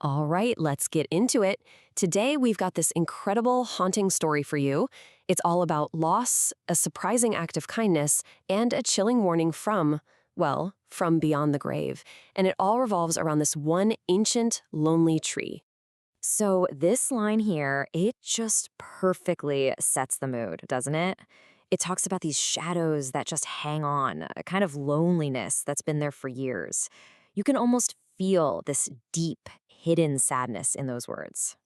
All right, let's get into it. Today, we've got this incredible, haunting story for you. It's all about loss, a surprising act of kindness, and a chilling warning from beyond the grave. And it all revolves around this one ancient, lonely tree. So, this line here, it just perfectly sets the mood, doesn't it? It talks about these shadows that just hang on, a kind of loneliness that's been there for years. You can almost feel this deep, hidden sadness in those words.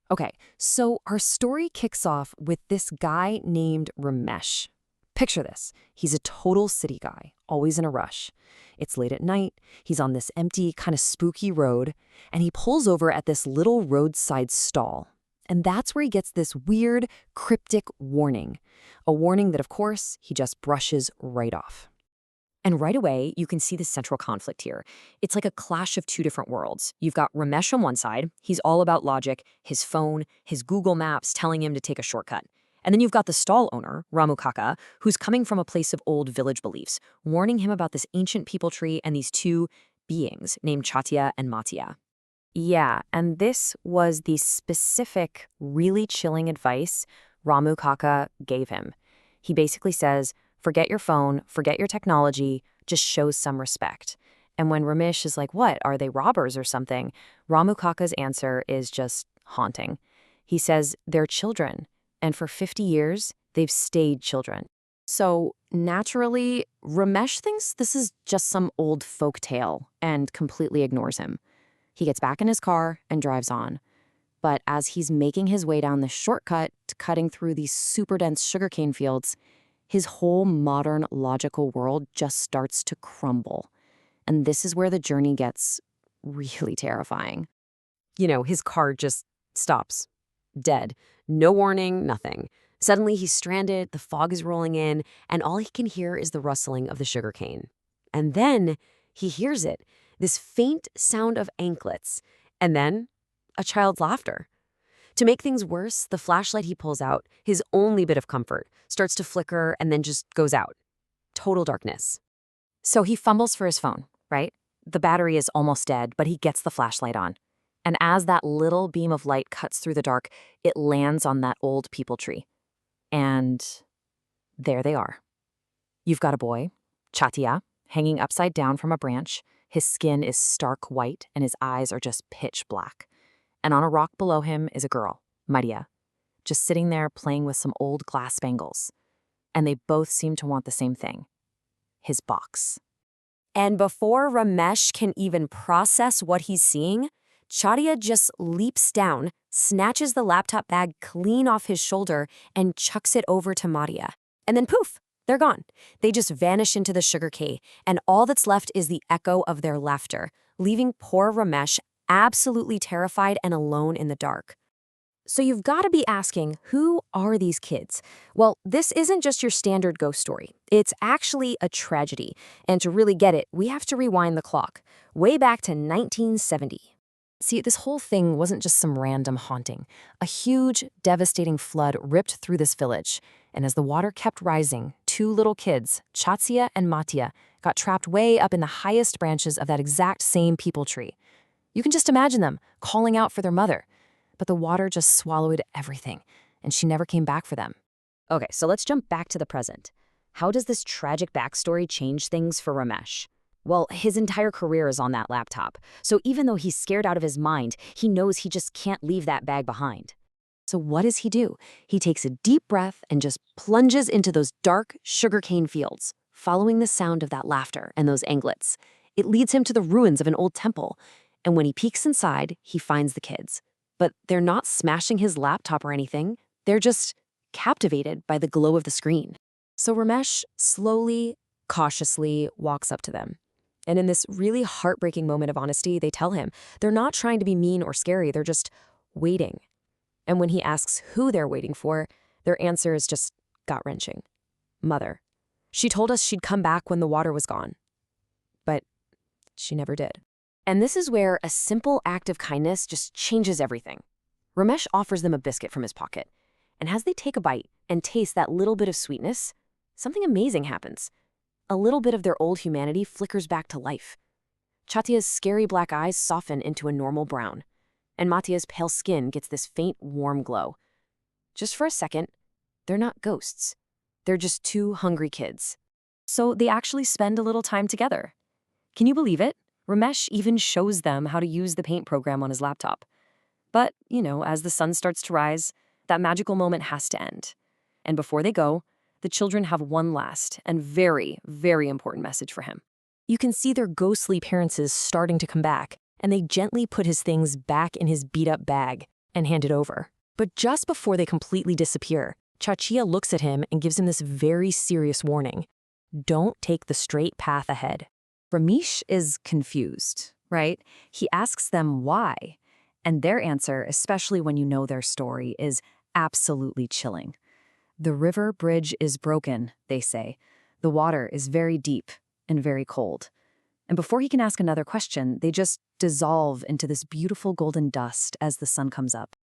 Okay, so our story kicks off with this guy named Ramesh. Picture this. He's a total city guy, always in a rush. It's late at night, he's on this empty, kind of spooky road, and he pulls over at this little roadside stall. And that's where he gets this weird, cryptic warning. A warning that, of course, he just brushes right off. And right away, you can see the central conflict here. It's like a clash of two different worlds. You've got Ramesh on one side, he's all about logic, his phone, his Google Maps telling him to take a shortcut. And then you've got the stall owner, Ramu Kaka, who's coming from a place of old village beliefs, warning him about this ancient people tree and these two beings named Chatia and Matia. Yeah, and this was the specific, really chilling advice Ramu Kaka gave him. He basically says, forget your phone, forget your technology, just show some respect. And when Ramesh is like, what, are they robbers or something? Ramu Kaka's answer is just haunting. He says, they're children, and for 50 years, they've stayed children. So naturally, Ramesh thinks this is just some old folk tale and completely ignores him. He gets back in his car and drives on. But as he's making his way down the shortcut, cutting through these super dense sugarcane fields, his whole modern logical world just starts to crumble. And this is where the journey gets really terrifying. His car just stops. Dead. No warning, nothing. Suddenly he's stranded, the fog is rolling in, and all he can hear is the rustling of the sugarcane. And then he hears it, this faint sound of anklets, and then a child's laughter. To make things worse, the flashlight he pulls out, his only bit of comfort, starts to flicker and then just goes out. Total darkness. So he fumbles for his phone, right? The battery is almost dead, but he gets the flashlight on. And as that little beam of light cuts through the dark, it lands on that old peepal tree. And there they are. You've got a boy, Chatia, hanging upside down from a branch. His skin is stark white and his eyes are just pitch black. And on a rock below him is a girl, Maria, just sitting there playing with some old glass spangles. And they both seem to want the same thing, his box. And before Ramesh can even process what he's seeing, Chadia just leaps down, snatches the laptop bag clean off his shoulder, and chucks it over to Maria. And then poof, they're gone. They just vanish into the sugar cane, and all that's left is the echo of their laughter, leaving poor Ramesh absolutely terrified and alone in the dark. So you've got to be asking, who are these kids? Well, this isn't just your standard ghost story. It's actually a tragedy. And to really get it, we have to rewind the clock, way back to 1970. See, this whole thing wasn't just some random haunting. A huge, devastating flood ripped through this village. And as the water kept rising, two little kids, Chatsia and Matia, got trapped way up in the highest branches of that exact same peepal tree. You can just imagine them calling out for their mother. But the water just swallowed everything, and she never came back for them. Okay, so let's jump back to the present. How does this tragic backstory change things for Ramesh? Well, his entire career is on that laptop, so even though he's scared out of his mind, he knows he just can't leave that bag behind. So what does he do? He takes a deep breath and just plunges into those dark sugarcane fields, following the sound of that laughter and those anklets. It leads him to the ruins of an old temple, and when he peeks inside, he finds the kids. But they're not smashing his laptop or anything. They're just captivated by the glow of the screen. So Ramesh slowly, cautiously walks up to them. And in this really heartbreaking moment of honesty, they tell him they're not trying to be mean or scary. They're just waiting. And when he asks who they're waiting for, their answer is just gut-wrenching. Mother. She told us she'd come back when the water was gone. But she never did. And this is where a simple act of kindness just changes everything. Ramesh offers them a biscuit from his pocket. And as they take a bite and taste that little bit of sweetness, something amazing happens. A little bit of their old humanity flickers back to life. Chatia's scary black eyes soften into a normal brown, and Matia's pale skin gets this faint, warm glow. Just for a second, they're not ghosts. They're just two hungry kids. So they actually spend a little time together. Can you believe it? Ramesh even shows them how to use the paint program on his laptop. But, as the sun starts to rise, that magical moment has to end. And before they go, the children have one last and very, very important message for him. You can see their ghostly appearances starting to come back, and they gently put his things back in his beat-up bag and hand it over. But just before they completely disappear, Chachia looks at him and gives him this very serious warning. Don't take the straight path ahead. Ramesh is confused, right? He asks them why. And their answer, especially when you know their story, is absolutely chilling. The river bridge is broken, they say. The water is very deep and very cold. And before he can ask another question, they just dissolve into this beautiful golden dust as the sun comes up.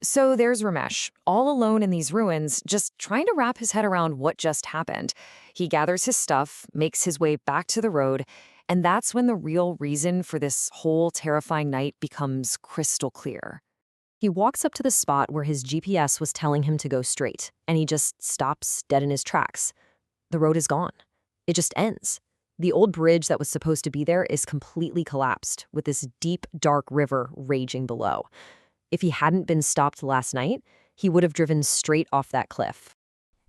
So there's Ramesh, all alone in these ruins, just trying to wrap his head around what just happened. He gathers his stuff, makes his way back to the road, and that's when the real reason for this whole terrifying night becomes crystal clear. He walks up to the spot where his GPS was telling him to go straight, and he just stops dead in his tracks. The road is gone. It just ends. The old bridge that was supposed to be there is completely collapsed, with this deep, dark river raging below. If he hadn't been stopped last night, he would have driven straight off that cliff.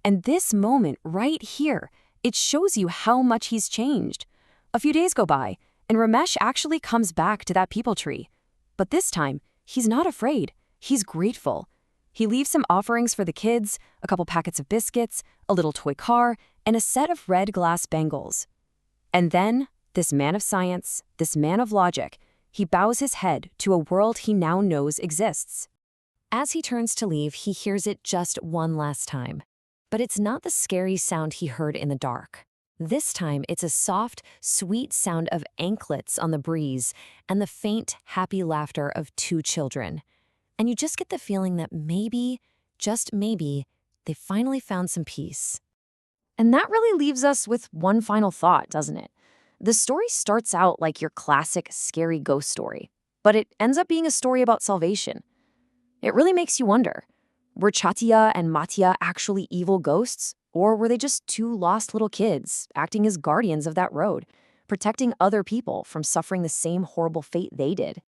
And this moment right here, it shows you how much he's changed. A few days go by, and Ramesh actually comes back to that people tree. But this time, he's not afraid. He's grateful. He leaves some offerings for the kids, a couple packets of biscuits, a little toy car, and a set of red glass bangles. And then, this man of science, this man of logic, he bows his head to a world he now knows exists. As he turns to leave, he hears it just one last time. But it's not the scary sound he heard in the dark. This time, it's a soft, sweet sound of anklets on the breeze and the faint, happy laughter of two children. And you just get the feeling that maybe, just maybe, they finally found some peace. And that really leaves us with one final thought, doesn't it? The story starts out like your classic scary ghost story, but it ends up being a story about salvation. It really makes you wonder, were Chatia and Matia actually evil ghosts, or were they just two lost little kids acting as guardians of that road, protecting other people from suffering the same horrible fate they did?